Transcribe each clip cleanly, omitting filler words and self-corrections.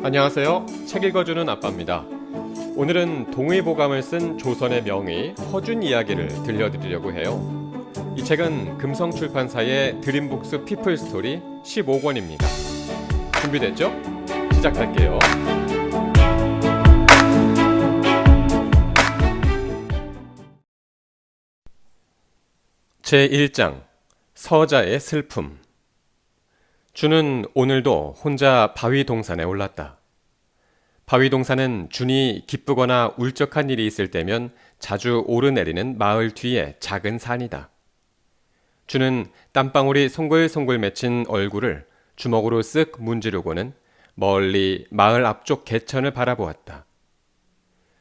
안녕하세요. 책 읽어주는 아빠입니다. 오늘은 동의보감을 쓴 조선의 명의 허준 이야기를 들려드리려고 해요. 이 책은 금성출판사의 드림북스 피플스토리 15권입니다. 준비됐죠? 시작할게요. 제1장 서자의 슬픔. 준은 오늘도 혼자 바위동산에 올랐다. 바위동산은 준이 기쁘거나 울적한 일이 있을 때면 자주 오르내리는 마을 뒤에 작은 산이다. 준은 땀방울이 송글송글 맺힌 얼굴을 주먹으로 쓱 문지르고는 멀리 마을 앞쪽 개천을 바라보았다.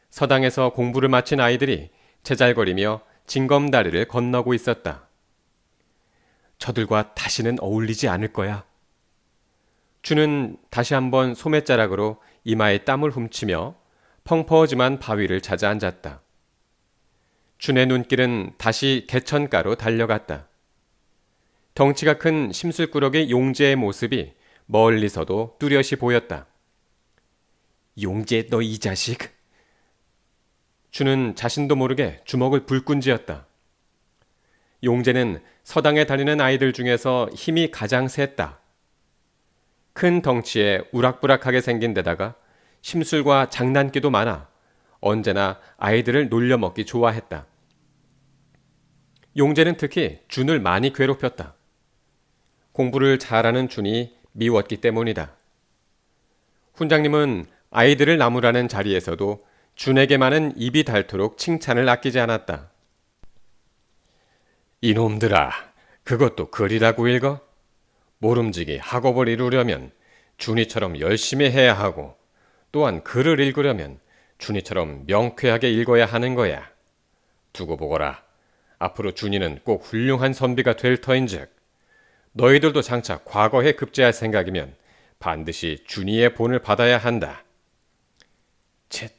서당에서 공부를 마친 아이들이 제잘거리며 징검다리를 건너고 있었다. 저들과 다시는 어울리지 않을 거야. 준은 다시 한번 소매자락으로 이마에 땀을 훔치며 펑퍼짐한 바위를 찾아 앉았다. 준의 눈길은 다시 개천가로 달려갔다. 덩치가 큰 심술꾸러기 용재의 모습이 멀리서도 뚜렷이 보였다. 용재, 너 이 자식! 준은 자신도 모르게 주먹을 불끈 쥐었다. 용재는 서당에 다니는 아이들 중에서 힘이 가장 셌다. 큰 덩치에 우락부락하게 생긴 데다가 심술과 장난기도 많아 언제나 아이들을 놀려먹기 좋아했다. 용재는 특히 준을 많이 괴롭혔다. 공부를 잘하는 준이 미웠기 때문이다. 훈장님은 아이들을 나무라는 자리에서도 준에게만은 입이 닳도록 칭찬을 아끼지 않았다. 이놈들아, 그것도 글이라고 읽어? 모름지기 학업을 이루려면 준이처럼 열심히 해야 하고 또한 글을 읽으려면 준이처럼 명쾌하게 읽어야 하는 거야. 두고 보거라. 앞으로 준이는 꼭 훌륭한 선비가 될 터인즉 너희들도 장차 과거에 급제할 생각이면 반드시 준이의 본을 받아야 한다. 쳇,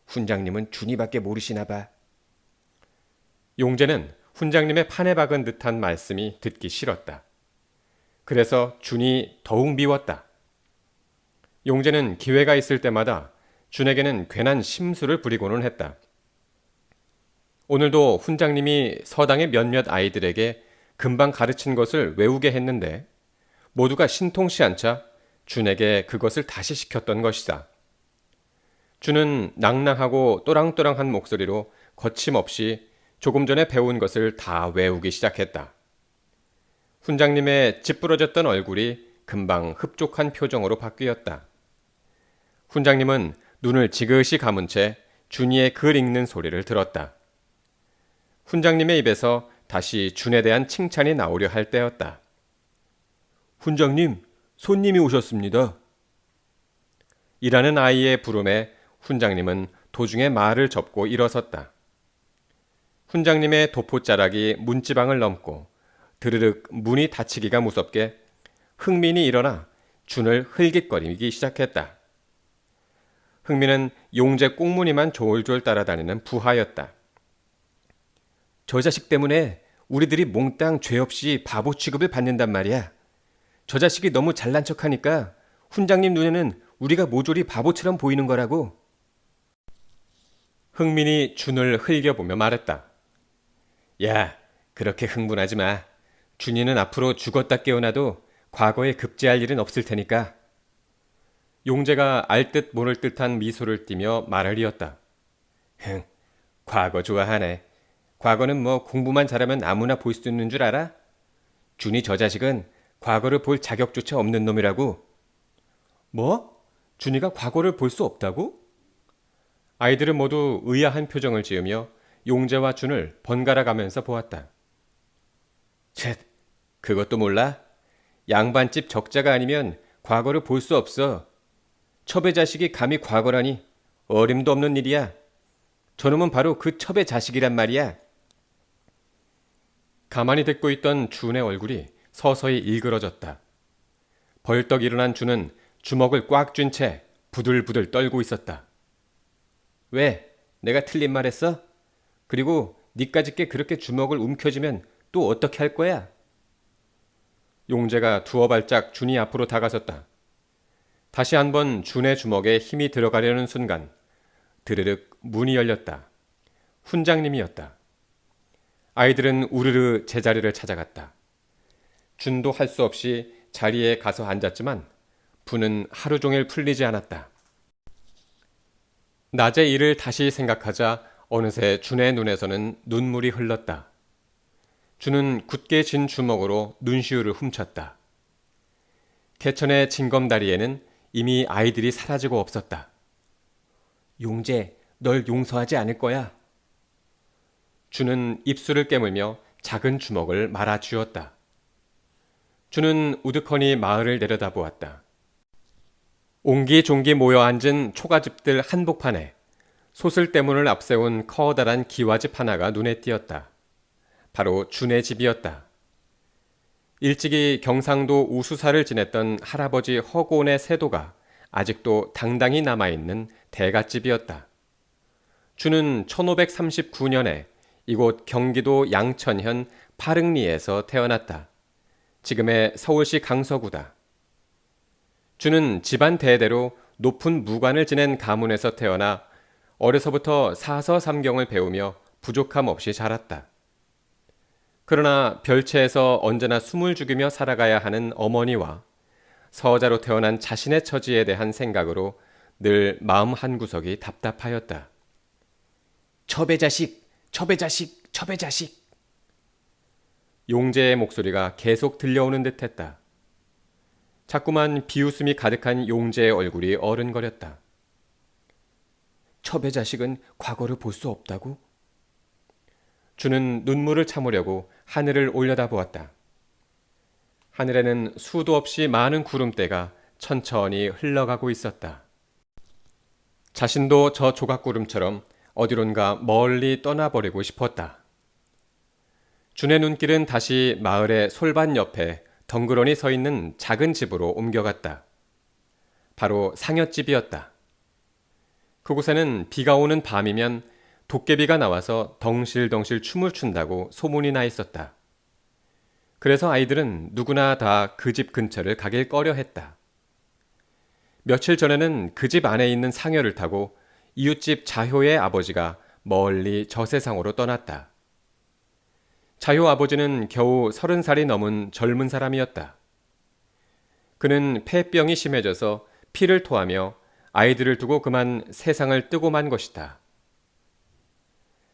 훈장님은 준이밖에 모르시나 봐. 용재는 훈장님의 판에 박은 듯한 말씀이 듣기 싫었다. 그래서 준이 더욱 미웠다. 용재는 기회가 있을 때마다 준에게는 괜한 심술을 부리고는 했다. 오늘도 훈장님이 서당의 몇몇 아이들에게 금방 가르친 것을 외우게 했는데 모두가 신통치 않자 준에게 그것을 다시 시켰던 것이다. 준은 낭낭하고 또랑또랑한 목소리로 거침없이 조금 전에 배운 것을 다 외우기 시작했다. 훈장님의 찌푸러졌던 얼굴이 금방 흡족한 표정으로 바뀌었다. 훈장님은 눈을 지그시 감은 채 준이의 글 읽는 소리를 들었다. 훈장님의 입에서 다시 준에 대한 칭찬이 나오려 할 때였다. 훈장님, 손님이 오셨습니다. 일하는 아이의 부름에 훈장님은 도중에 말을 접고 일어섰다. 훈장님의 도포자락이 문지방을 넘고 드르륵 문이 닫히기가 무섭게 흥민이 일어나 준을 흘깃거리기 시작했다. 흥민은 용재 꽁무니만 졸졸 따라다니는 부하였다. 저 자식 때문에 우리들이 몽땅 죄 없이 바보 취급을 받는단 말이야. 저 자식이 너무 잘난 척하니까 훈장님 눈에는 우리가 모조리 바보처럼 보이는 거라고. 흥민이 준을 흘겨보며 말했다. 야, 그렇게 흥분하지 마. 준이는 앞으로 죽었다 깨어나도 과거에 급제할 일은 없을 테니까. 용재가 알 듯 모를 듯한 미소를 띠며 말을 이었다. 과거 좋아하네. 과거는 뭐 공부만 잘하면 아무나 볼 수 있는 줄 알아? 준이 저 자식은 과거를 볼 자격조차 없는 놈이라고. 뭐? 준이가 과거를 볼 수 없다고? 아이들은 모두 의아한 표정을 지으며 용재와 준을 번갈아 가면서 보았다. 쳇, 그것도 몰라? 양반집 적자가 아니면 과거를 볼 수 없어. 첩의 자식이 감히 과거라니 어림도 없는 일이야. 저놈은 바로 그 첩의 자식이란 말이야. 가만히 듣고 있던 준의 얼굴이 서서히 일그러졌다. 벌떡 일어난 준은 주먹을 꽉 쥔 채 부들부들 떨고 있었다. 왜? 내가 틀린 말 했어? 그리고 니까짓게 그렇게 주먹을 움켜쥐면 또 어떻게 할 거야? 용재가 두어 발짝 준이 앞으로 다가섰다. 다시 한번 준의 주먹에 힘이 들어가려는 순간 드르륵 문이 열렸다. 훈장님이었다. 아이들은 우르르 제자리를 찾아갔다. 준도 할 수 없이 자리에 가서 앉았지만 분은 하루 종일 풀리지 않았다. 낮의 일을 다시 생각하자 어느새 준의 눈에서는 눈물이 흘렀다. 준은 굳게 진 주먹으로 눈시울을 훔쳤다. 개천의 징검다리에는 이미 아이들이 사라지고 없었다. 용재, 널 용서하지 않을 거야. 준은 입술을 깨물며 작은 주먹을 말아쥐었다. 준은 우두커니 마을을 내려다보았다. 옹기종기 모여 앉은 초가집들 한복판에 소슬대문을 앞세운 커다란 기와집 하나가 눈에 띄었다. 바로 준의 집이었다. 일찍이 경상도 우수사를 지냈던 할아버지 허고원의 세도가 아직도 당당히 남아있는 대갓집이었다. 준은 1539년에 이곳 경기도 양천현 파릉리에서 태어났다. 지금의 서울시 강서구다. 준은 집안 대대로 높은 무관을 지낸 가문에서 태어나 어려서부터 사서삼경을 배우며 부족함 없이 자랐다. 그러나 별채에서 언제나 숨을 죽이며 살아가야 하는 어머니와 서자로 태어난 자신의 처지에 대한 생각으로 늘 마음 한구석이 답답하였다. 첩의 자식. 용재의 목소리가 계속 들려오는 듯했다. 자꾸만 비웃음이 가득한 용재의 얼굴이 어른거렸다. 첩의 자식은 과거를 볼 수 없다고? 준은 눈물을 참으려고 하늘을 올려다보았다. 하늘에는 수도 없이 많은 구름대가 천천히 흘러가고 있었다. 자신도 저 조각구름처럼 어디론가 멀리 떠나버리고 싶었다. 준의 눈길은 다시 마을의 솔밭 옆에 덩그러니 서 있는 작은 집으로 옮겨갔다. 바로 상여집이었다. 그곳에는 비가 오는 밤이면 도깨비가 나와서 덩실덩실 춤을 춘다고 소문이 나 있었다. 그래서 아이들은 누구나 다 그 집 근처를 가길 꺼려 했다. 며칠 전에는 그 집 안에 있는 상여를 타고 이웃집 자효의 아버지가 멀리 저 세상으로 떠났다. 자효 아버지는 겨우 30살이 넘은 젊은 사람이었다. 그는 폐병이 심해져서 피를 토하며 아이들을 두고 그만 세상을 뜨고 만 것이다.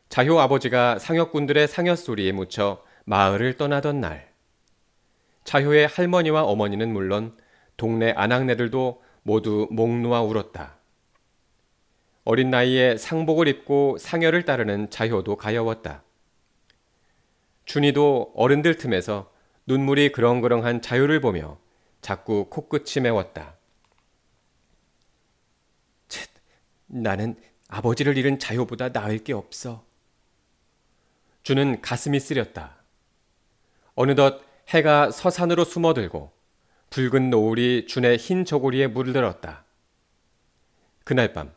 자효 아버지가 상여꾼들의 상여소리에 묻혀 마을을 떠나던 날, 자효의 할머니와 어머니는 물론 동네 아낙네들도 모두 목 놓아 울었다. 어린 나이에 상복을 입고 상여를 따르는 자효도 가여웠다. 준이도 어른들 틈에서 눈물이 그렁그렁한 자효를 보며 자꾸 코끝이 메웠다. 쳇, 나는 아버지를 잃은 자효보다 나을 게 없어. 준은 가슴이 쓰렸다. 어느덧 해가 서산으로 숨어들고 붉은 노을이 준의 흰 저고리에 물들었다. 그날 밤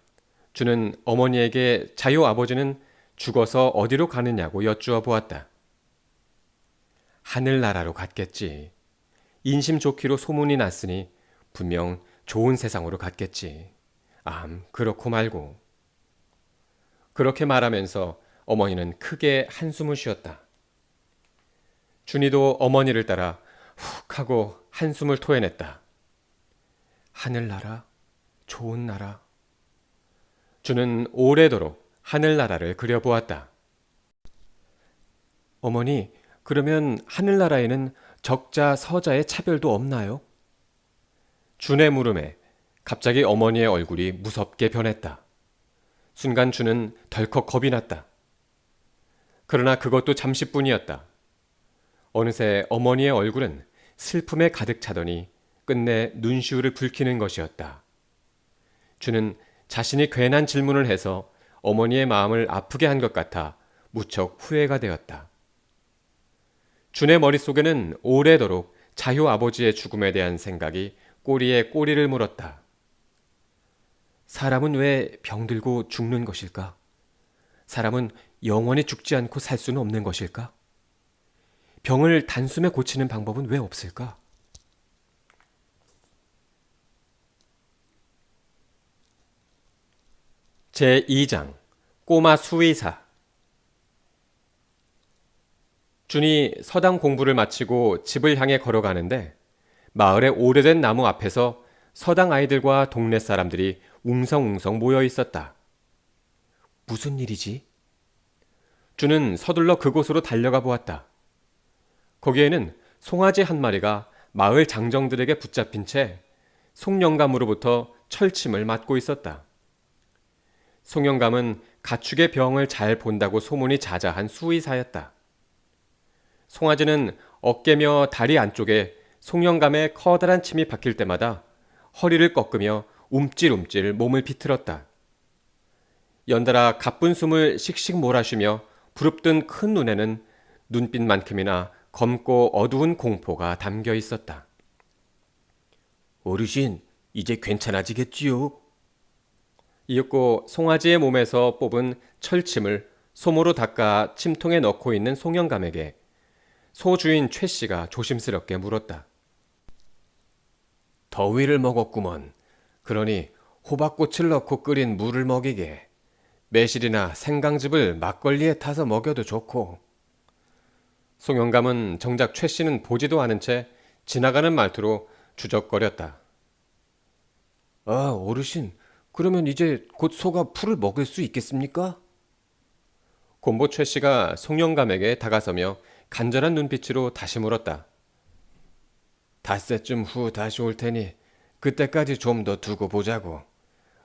준은 어머니에게 자효 아버지는 죽어서 어디로 가느냐고 여쭈어 보았다. 하늘나라로 갔겠지. 인심 좋기로 소문이 났으니 분명 좋은 세상으로 갔겠지. 그렇고 말고. 그렇게 말하면서 어머니는 크게 한숨을 쉬었다. 준이도 어머니를 따라 훅 하고 한숨을 토해냈다. 하늘나라, 좋은 나라. 준은 오래도록 하늘나라를 그려보았다. 어머니, 그러면 하늘나라에는 적자, 서자의 차별도 없나요? 준의 물음에 갑자기 어머니의 얼굴이 무섭게 변했다. 순간 준은 덜컥 겁이 났다. 그러나 그것도 잠시뿐이었다. 어느새 어머니의 얼굴은 슬픔에 가득 차더니 끝내 눈시울을 붉히는 것이었다. 준은 자신이 괜한 질문을 해서 어머니의 마음을 아프게 한 것 같아 무척 후회가 되었다. 준의 머릿속에는 오래도록 자효 아버지의 죽음에 대한 생각이 꼬리에 꼬리를 물었다. 사람은 왜 병들고 죽는 것일까? 사람은 영원히 죽지 않고 살 수는 없는 것일까? 병을 단숨에 고치는 방법은 왜 없을까? 제2장 꼬마 수의사. 준이 서당 공부를 마치고 집을 향해 걸어가는데 마을의 오래된 나무 앞에서 서당 아이들과 동네 사람들이 웅성웅성 모여 있었다. 무슨 일이지? 준은 서둘러 그곳으로 달려가 보았다. 거기에는 송아지 한 마리가 마을 장정들에게 붙잡힌 채 송영감으로부터 철침을 맞고 있었다. 송영감은 가축의 병을 잘 본다고 소문이 자자한 수의사였다. 송아지는 어깨며 다리 안쪽에 송영감의 커다란 침이 박힐 때마다 허리를 꺾으며 움찔움찔 몸을 비틀었다. 연달아 가쁜 숨을 씩씩 몰아쉬며 부릅뜬 큰 눈에는 눈빛만큼이나 검고 어두운 공포가 담겨 있었다. 어르신, 이제 괜찮아지겠지요? 이윽고 송아지의 몸에서 뽑은 철침을 솜으로 닦아 침통에 넣고 있는 송영감에게 소주인 최 씨가 조심스럽게 물었다. 더위를 먹었구먼. 그러니 호박꽃을 넣고 끓인 물을 먹이게. 매실이나 생강즙을 막걸리에 타서 먹여도 좋고. 송영감은 정작 최 씨는 보지도 않은 채 지나가는 말투로 주적거렸다. 아, 어르신, 그러면 이제 곧 소가 풀을 먹을 수 있겠습니까? 곰보 최 씨가 송영감에게 다가서며 간절한 눈빛으로 다시 물었다. 닷새쯤 후 다시 올 테니 그때까지 좀 더 두고 보자고.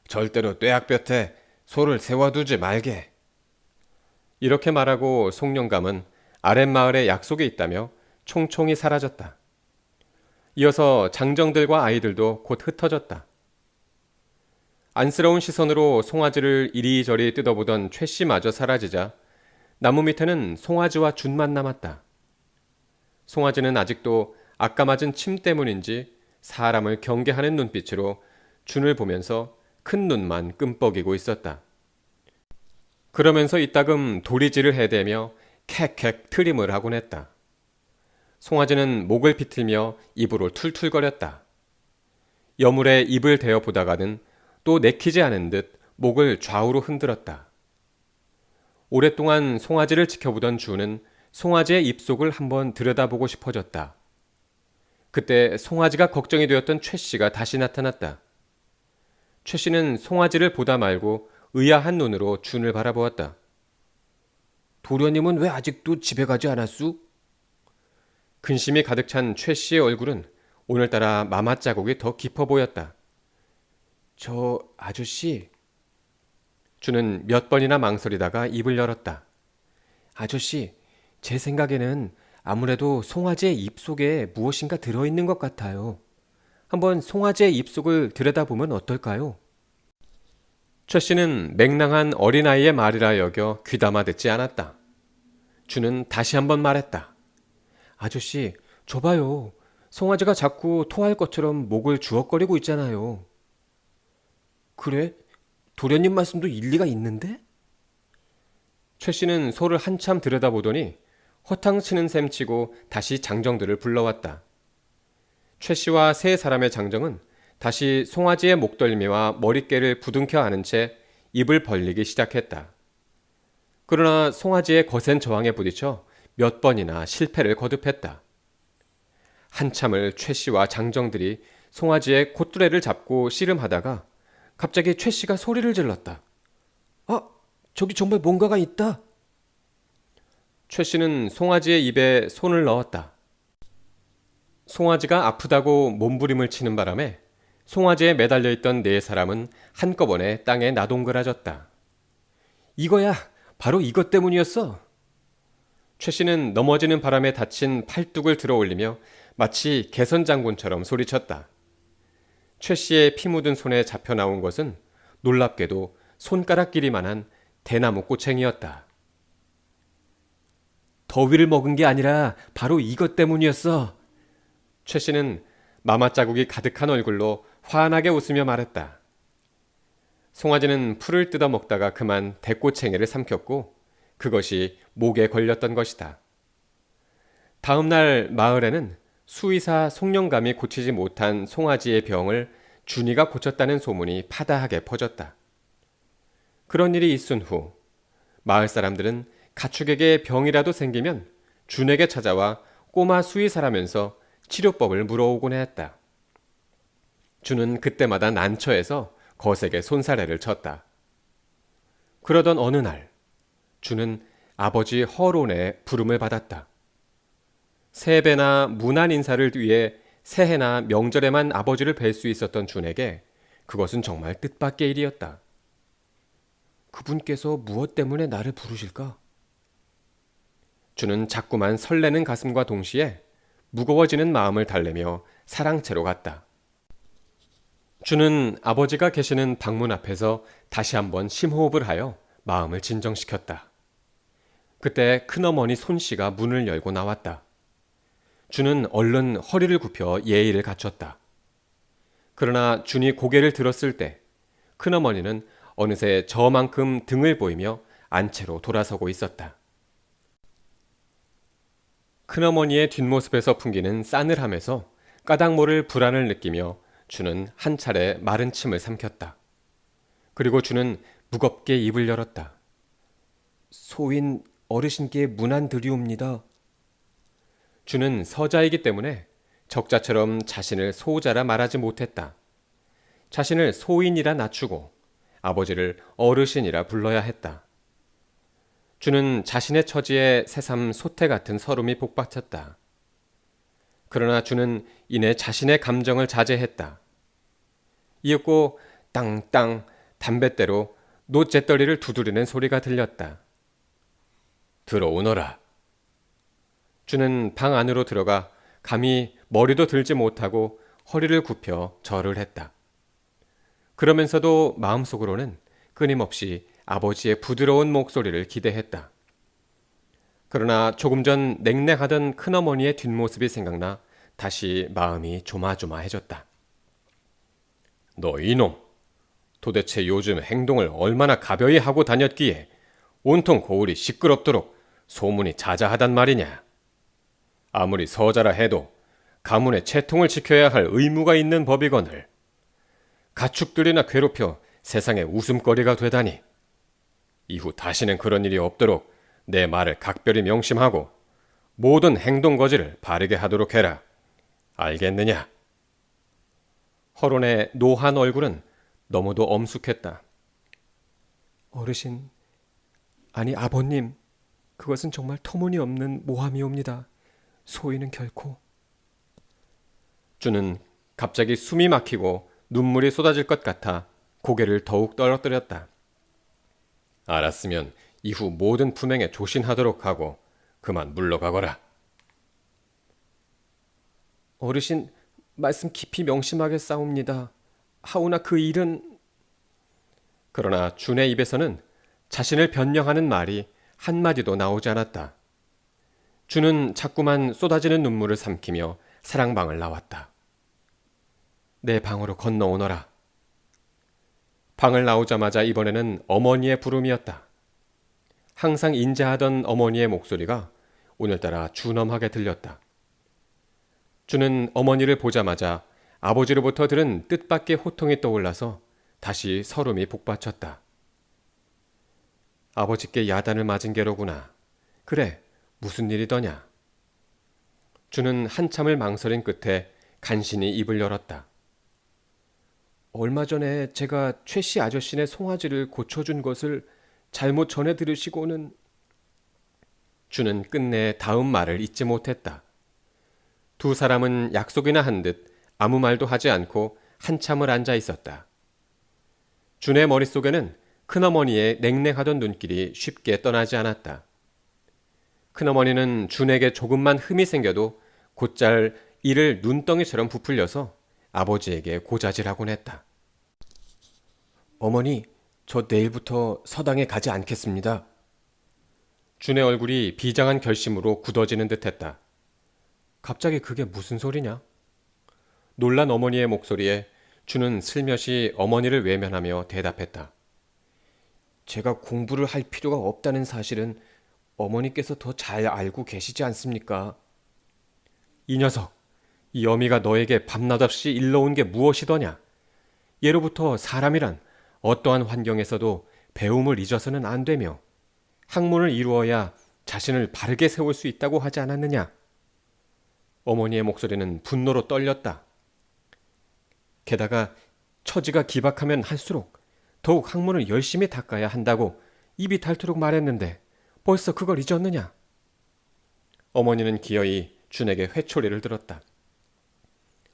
절대로 뙤약볕에 소를 세워두지 말게. 이렇게 말하고 송영감은 아랫마을에 약속이 있다며 총총히 사라졌다. 이어서 장정들과 아이들도 곧 흩어졌다. 안쓰러운 시선으로 송아지를 이리저리 뜯어보던 최 씨마저 사라지자 나무 밑에는 송아지와 준만 남았다. 송아지는 아직도 아까 맞은 침 때문인지 사람을 경계하는 눈빛으로 준을 보면서 큰 눈만 끔뻑이고 있었다. 그러면서 이따금 도리질을 해대며 캑캑 트림을 하곤 했다. 송아지는 목을 비틀며 입으로 툴툴거렸다. 여물에 입을 대어 보다가는 또 내키지 않은 듯 목을 좌우로 흔들었다. 오랫동안 송아지를 지켜보던 주는 송아지의 입속을 한번 들여다보고 싶어졌다. 그때 송아지가 걱정이 되었던 최 씨가 다시 나타났다. 최 씨는 송아지를 보다 말고 의아한 눈으로 준을 바라보았다. 도련님은 왜 아직도 집에 가지 않았수? 근심이 가득 찬 최 씨의 얼굴은 오늘따라 마마 자국이 더 깊어 보였다. 저 아저씨... 준은 몇 번이나 망설이다가 입을 열었다. 아저씨, 제 생각에는 아무래도 송아지의 입속에 무엇인가 들어있는 것 같아요. 한번 송아지의 입속을 들여다보면 어떨까요? 최 씨는 맹랑한 어린아이의 말이라 여겨 귀담아 듣지 않았다. 준은 다시 한번 말했다. 아저씨, 저 봐요. 송아지가 자꾸 토할 것처럼 목을 주걱거리고 있잖아요. 그래? 도련님 말씀도 일리가 있는데? 최 씨는 소를 한참 들여다보더니 허탕치는 셈치고 다시 장정들을 불러왔다. 최 씨와 세 사람의 장정은 다시 송아지의 목덜미와 머릿결을 부둥켜 안은 채 입을 벌리기 시작했다. 그러나 송아지의 거센 저항에 부딪혀 몇 번이나 실패를 거듭했다. 한참을 최 씨와 장정들이 송아지의 콧뚜레를 잡고 씨름하다가 갑자기 최 씨가 소리를 질렀다. 아, 저기 정말 뭔가가 있다. 최 씨는 송아지의 입에 손을 넣었다. 송아지가 아프다고 몸부림을 치는 바람에 송아지에 매달려 있던 네 사람은 한꺼번에 땅에 나동그라졌다. 이거야, 바로 이것 때문이었어. 최 씨는 넘어지는 바람에 다친 팔뚝을 들어 올리며 마치 개선장군처럼 소리쳤다. 최 씨의 피 묻은 손에 잡혀 나온 것은 놀랍게도 손가락 길이만한 대나무 꼬챙이였다. 더위를 먹은 게 아니라 바로 이것 때문이었어. 최 씨는 마마 자국이 가득한 얼굴로 환하게 웃으며 말했다. 송아지는 풀을 뜯어 먹다가 그만 대꼬챙이를 삼켰고 그것이 목에 걸렸던 것이다. 다음 날 마을에는 수의사 송영감이 고치지 못한 송아지의 병을 준이가 고쳤다는 소문이 파다하게 퍼졌다. 그런 일이 있은 후 마을 사람들은 가축에게 병이라도 생기면 준에게 찾아와 꼬마 수의사라면서 치료법을 물어오곤 했다. 준은 그때마다 난처해서 거세게 손사래를 쳤다. 그러던 어느 날 준은 아버지 허론의 부름을 받았다. 세배나 문안 인사를 위해 새해나 명절에만 아버지를 뵐 수 있었던 준에게 그것은 정말 뜻밖의 일이었다. 그분께서 무엇 때문에 나를 부르실까? 준은 자꾸만 설레는 가슴과 동시에 무거워지는 마음을 달래며 사랑채로 갔다. 준은 아버지가 계시는 방문 앞에서 다시 한번 심호흡을 하여 마음을 진정시켰다. 그때 큰어머니 손씨가 문을 열고 나왔다. 준은 얼른 허리를 굽혀 예의를 갖췄다. 그러나 준이 고개를 들었을 때 큰어머니는 어느새 저만큼 등을 보이며 안채로 돌아서고 있었다. 큰어머니의 뒷모습에서 풍기는 싸늘함에서 까닭 모를 불안을 느끼며 준은 한 차례 마른 침을 삼켰다. 그리고 준은 무겁게 입을 열었다. 소인 어르신께 문안 드리옵니다. 준은 서자이기 때문에 적자처럼 자신을 소자라 말하지 못했다. 자신을 소인이라 낮추고 아버지를 어르신이라 불러야 했다. 준은 자신의 처지에 새삼 소태 같은 서름이 복받쳤다. 그러나 준은 이내 자신의 감정을 자제했다. 이윽고 땅땅 담뱃대로 노재떨이를 두드리는 소리가 들렸다. 들어오너라. 준은 방 안으로 들어가 감히 머리도 들지 못하고 허리를 굽혀 절을 했다. 그러면서도 마음속으로는 끊임없이 아버지의 부드러운 목소리를 기대했다. 그러나 조금 전 냉랭하던 큰어머니의 뒷모습이 생각나 다시 마음이 조마조마해졌다. 너 이놈, 도대체 요즘 행동을 얼마나 가벼이 하고 다녔기에 온통 고을이 시끄럽도록 소문이 자자하단 말이냐. 아무리 서자라 해도 가문의 채통을 지켜야 할 의무가 있는 법이거늘 가축들이나 괴롭혀 세상의 웃음거리가 되다니. 이후 다시는 그런 일이 없도록 내 말을 각별히 명심하고 모든 행동 거지를 바르게 하도록 해라. 알겠느냐? 허론의 노한 얼굴은 너무도 엄숙했다. 어르신, 아니 아버님, 그것은 정말 터무니없는 모함이옵니다. 소인은 결코. 준은 갑자기 숨이 막히고 눈물이 쏟아질 것 같아 고개를 더욱 떨어뜨렸다. 알았으면 이후 모든 품행에 조심하도록 하고 그만 물러가거라. 어르신, 말씀 깊이 명심하게 싸웁니다. 하오나 그 일은... 그러나 준의 입에서는 자신을 변명하는 말이 한마디도 나오지 않았다. 준은 자꾸만 쏟아지는 눈물을 삼키며 사랑방을 나왔다. 내 방으로 건너오너라. 방을 나오자마자 이번에는 어머니의 부름이었다. 항상 인자하던 어머니의 목소리가 오늘따라 준엄하게 들렸다. 준은 어머니를 보자마자 아버지로부터 들은 뜻밖의 호통이 떠올라서 다시 서름이 복받쳤다. 아버지께 야단을 맞은 게로구나. 그래, 무슨 일이더냐. 준은 한참을 망설인 끝에 간신히 입을 열었다. 얼마 전에 제가 최씨 아저씨네 송아지를 고쳐준 것을 잘못 전해 들으시고는... 준은 끝내 다음 말을 잊지 못했다. 두 사람은 약속이나 한 듯 아무 말도 하지 않고 한참을 앉아 있었다. 준의 머릿속에는 큰어머니의 냉랭하던 눈길이 쉽게 떠나지 않았다. 큰어머니는 준에게 조금만 흠이 생겨도 곧잘 이를 눈덩이처럼 부풀려서 아버지에게 고자질하곤 했다. 어머니, 저 내일부터 서당에 가지 않겠습니다. 준의 얼굴이 비장한 결심으로 굳어지는 듯했다. 갑자기 그게 무슨 소리냐? 놀란 어머니의 목소리에 준은 슬며시 어머니를 외면하며 대답했다. 제가 공부를 할 필요가 없다는 사실은 어머니께서 더 잘 알고 계시지 않습니까? 이 녀석, 이 어미가 너에게 밤낮없이 일러온 게 무엇이더냐? 예로부터 사람이란 어떠한 환경에서도 배움을 잊어서는 안 되며 학문을 이루어야 자신을 바르게 세울 수 있다고 하지 않았느냐? 어머니의 목소리는 분노로 떨렸다. 게다가 처지가 기박하면 할수록 더욱 학문을 열심히 닦아야 한다고 입이 닳도록 말했는데 벌써 그걸 잊었느냐? 어머니는 기어이 준에게 회초리를 들었다.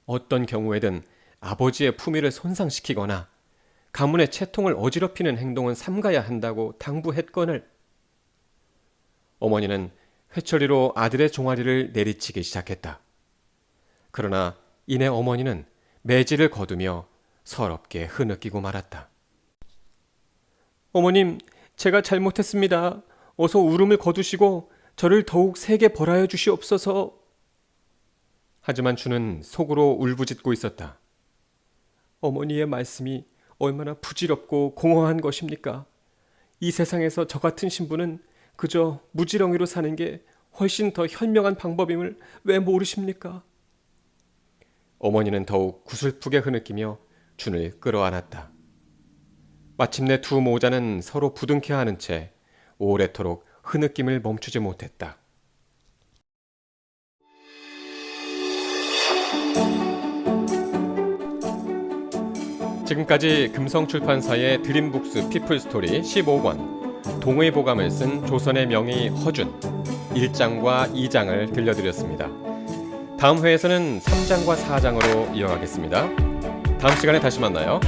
어떤 경우에든 아버지의 품위를 손상시키거나 가문의 채통을 어지럽히는 행동은 삼가야 한다고 당부했거늘. 어머니는 회초리로 아들의 종아리를 내리치기 시작했다. 그러나 이내 어머니는 매질을 거두며 서럽게 흐느끼고 말았다. 어머님, 제가 잘못했습니다. 어서 울음을 거두시고 저를 더욱 세게 벌하여 주시옵소서. 하지만 주는 속으로 울부짖고 있었다. 어머니의 말씀이 얼마나 부질없고 공허한 것입니까? 이 세상에서 저 같은 신부는 그저 무지렁이로 사는 게 훨씬 더 현명한 방법임을 왜 모르십니까? 어머니는 더욱 구슬프게 흐느끼며 준을 끌어안았다. 마침내 두 모자는 서로 부둥켜 안은 채 오래도록 흐느낌을 멈추지 못했다. 지금까지 금성출판사의 드림북스 피플스토리 15권 동의 보감을 쓴 조선의 명의 허준 1장과 2장을 들려드렸습니다. 다음 회에서는 3장과 4장으로 이어가겠습니다. 다음 시간에 다시 만나요.